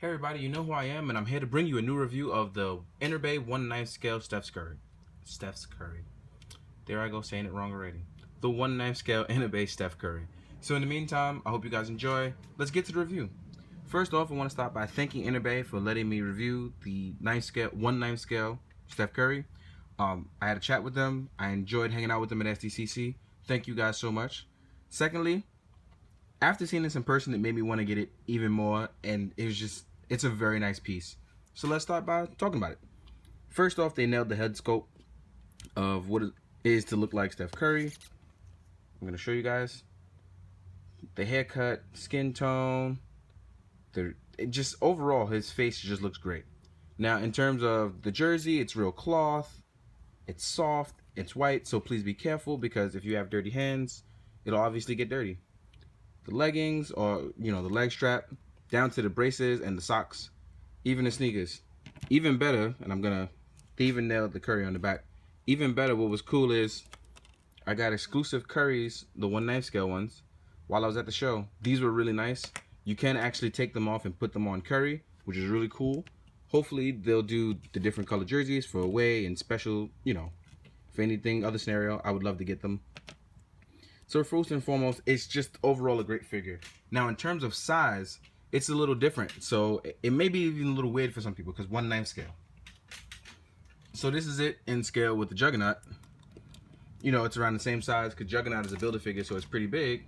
Hey everybody, you know who I am, and I'm here to bring you a new review of the Enterbay 1/9 scale Steph's Curry. Steph's Curry. There I go saying it wrong already. The 1/9 scale Enterbay Steph Curry. So in the meantime, I hope you guys enjoy. Let's get to the review. First off, I want to start by thanking Enterbay for letting me review the 1/9 scale Steph Curry. I had a chat with them. I enjoyed hanging out with them at SDCC. Thank you guys so much. Secondly, after seeing this in person, it made me want to get it even more, and it's a very nice piece. So let's start by talking about it. First off, they nailed the head sculpt of what it is to look like Steph Curry. I'm going to show you guys the haircut, skin tone, overall his face just looks great. Now, in terms of the jersey, it's real cloth, it's soft, it's white, so please be careful because if you have dirty hands, it'll obviously get dirty. The leggings, or the leg strap, down to the braces and the socks, even the sneakers. Even better, and they even nailed the Curry on the back. Even better, what was cool is I got exclusive Currys, the 1/9 scale ones, while I was at the show. These were really nice. You can actually take them off and put them on Curry, which is really cool. Hopefully they'll do the different color jerseys for away and special, for anything other scenario. I would love to get them. So first and foremost, it's just overall a great figure. Now in terms of size, it's a little different. So it may be even a little weird for some people because 1/9 scale. So this is it in scale with the Juggernaut. It's around the same size because Juggernaut is a Build-A-Figure, so it's pretty big.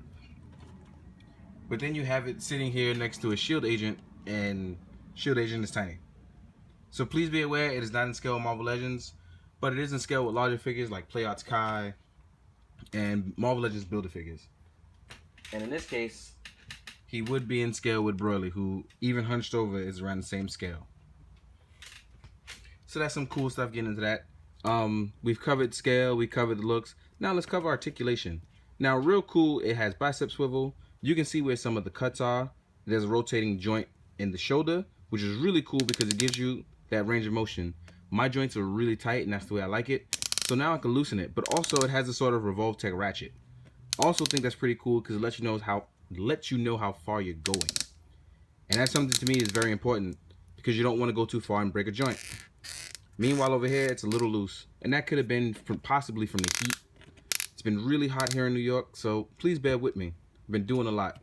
But then you have it sitting here next to a Shield Agent, and Shield Agent is tiny. So please be aware, it is not in scale with Marvel Legends, but it is in scale with larger figures like Playart's Kai and Marvel Legends Build-A-Figures. And in this case, he would be in scale with Broly, who even hunched over is around the same scale. So that's some cool stuff getting into that. We've covered scale, we covered the looks. Now let's cover articulation. Now real cool, it has bicep swivel. You can see where some of the cuts are. There's a rotating joint in the shoulder, which is really cool because it gives you that range of motion. My joints are really tight and that's the way I like it. So now I can loosen it, but also it has a sort of Revolve Tech ratchet. Also think that's pretty cool because it lets you know how far you're going. And that's something to me is very important because you don't want to go too far and break a joint. Meanwhile over here, it's a little loose. And that could have been possibly from the heat. It's been really hot here in New York, so please bear with me. I've been doing a lot.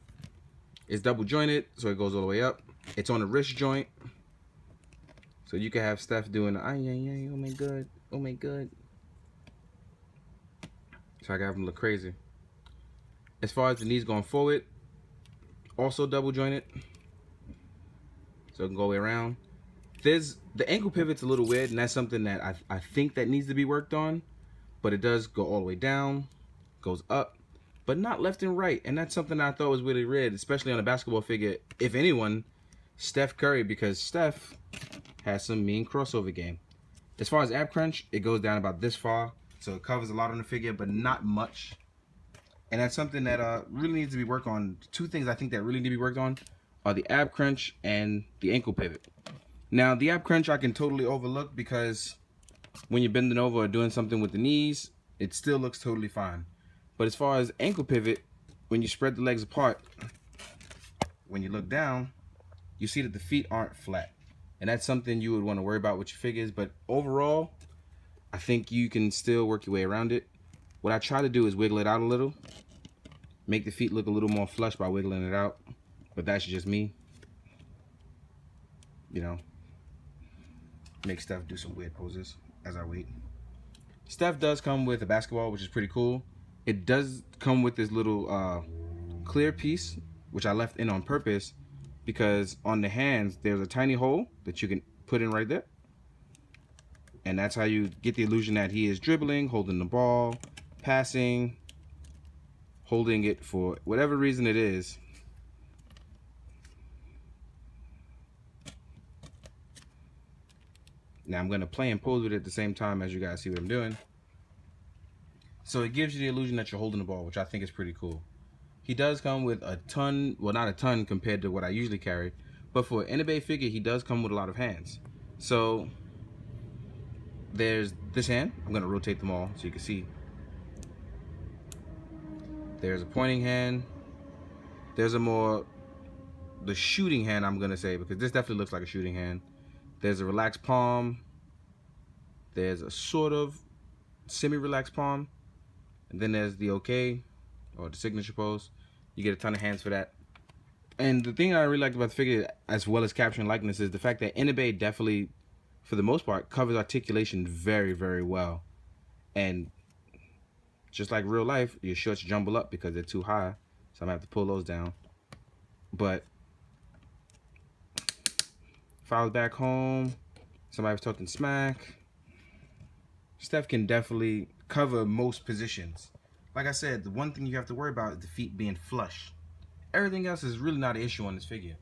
It's double jointed, so it goes all the way up. It's on a wrist joint. So you can have Steph doing the, oh my god, oh my god. So I can have him look crazy. As far as the knees going forward, also double jointed. So it can go all the way around. The ankle pivot's a little weird, and that's something that I think that needs to be worked on. But it does go all the way down, goes up, but not left and right. And that's something I thought was really weird, especially on a basketball figure. If anyone, Steph Curry, because Steph has some mean crossover game. As far as ab crunch, it goes down about this far. So it covers a lot on the figure, but not much. And that's something that really needs to be worked on. Two things I think that really need to be worked on are the ab crunch and the ankle pivot. Now, the ab crunch I can totally overlook because when you're bending over or doing something with the knees, it still looks totally fine. But as far as ankle pivot, when you spread the legs apart, when you look down, you see that the feet aren't flat. And that's something you would want to worry about with your figures. But overall, I think you can still work your way around it. What I try to do is wiggle it out a little. Make the feet look a little more flush by wiggling it out. But that's just me. Make Steph do some weird poses as I wait. Steph does come with a basketball, which is pretty cool. It does come with this little clear piece, which I left in on purpose because on the hands, there's a tiny hole that you can put in right there. And that's how you get the illusion that he is dribbling, holding the ball, passing, holding it for whatever reason it is. Now I'm going to play and pose with it at the same time as you guys see what I'm doing. So it gives you the illusion that you're holding the ball, which I think is pretty cool. He does come with a ton, well not a ton compared to what I usually carry, but for an Enterbay figure, he does come with a lot of hands. So there's this hand. I'm going to rotate them all so you can see. There's a pointing hand. There's a more the shooting hand, I'm gonna say, because this definitely looks like a shooting hand. There's a relaxed palm. There's a sort of semi-relaxed palm, and then there's the OK or the signature pose. You get a ton of hands for that. And the thing I really liked about the figure, as well as capturing likeness, is the fact that Enterbay definitely, for the most part, covers articulation very, very well. And just like real life, your shorts jumble up because they're too high, so I'm gonna have to pull those down. But if I was back home, somebody was talking smack, Steph can definitely cover most positions. Like I said, the one thing you have to worry about is the feet being flush. Everything else is really not an issue on this figure.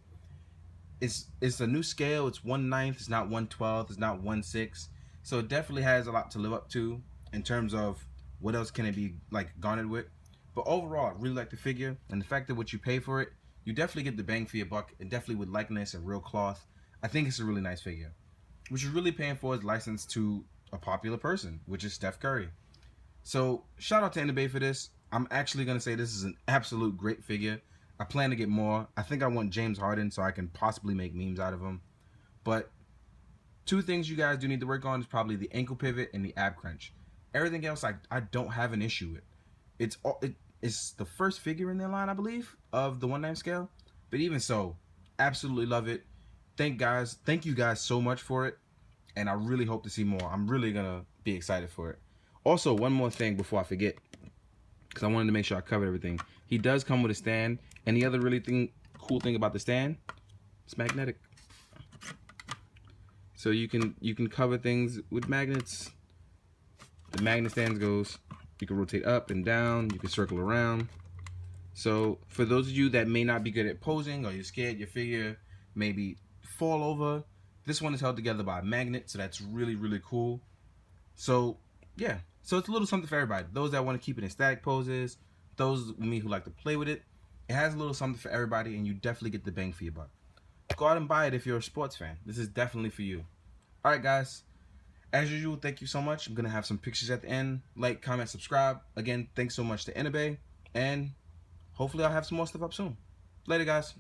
It's a new scale. It's 1/9. It's not 1/12. It's not 1/6. So it definitely has a lot to live up to in terms of what else can it be like garnered with. But overall, I really like the figure, and the fact that what you pay for it, you definitely get the bang for your buck, and definitely with likeness and real cloth. I think it's a really nice figure. What you're really paying for is licensed to a popular person, which is Steph Curry. So shout out to Enterbay for this. I'm actually gonna say this is an absolute great figure. I plan to get more. I think I want James Harden so I can possibly make memes out of him. But two things you guys do need to work on is probably the ankle pivot and the ab crunch. Everything else I don't have an issue with. It's the first figure in their line, I believe, of the 1/9 scale. But even so, absolutely love it. Thank you guys so much for it. And I really hope to see more. I'm really gonna be excited for it. Also, one more thing before I forget, because I wanted to make sure I covered everything. He does come with a stand, and the other cool thing about the stand, it's magnetic. So you can cover things with magnets. The magnet stand goes. You can rotate up and down. You can circle around. So for those of you that may not be good at posing, or you're scared your figure maybe fall over, this one is held together by a magnet, so that's really, really cool. So yeah, so it's a little something for everybody. Those that want to keep it in static poses, those of me who like to play with it. It has a little something for everybody, and you definitely get the bang for your buck. Go out and buy it if you're a sports fan. This is definitely for you. All right, guys. As usual, thank you so much. I'm going to have some pictures at the end. Like, comment, subscribe. Again, thanks so much to Enterbay. And hopefully I'll have some more stuff up soon. Later, guys.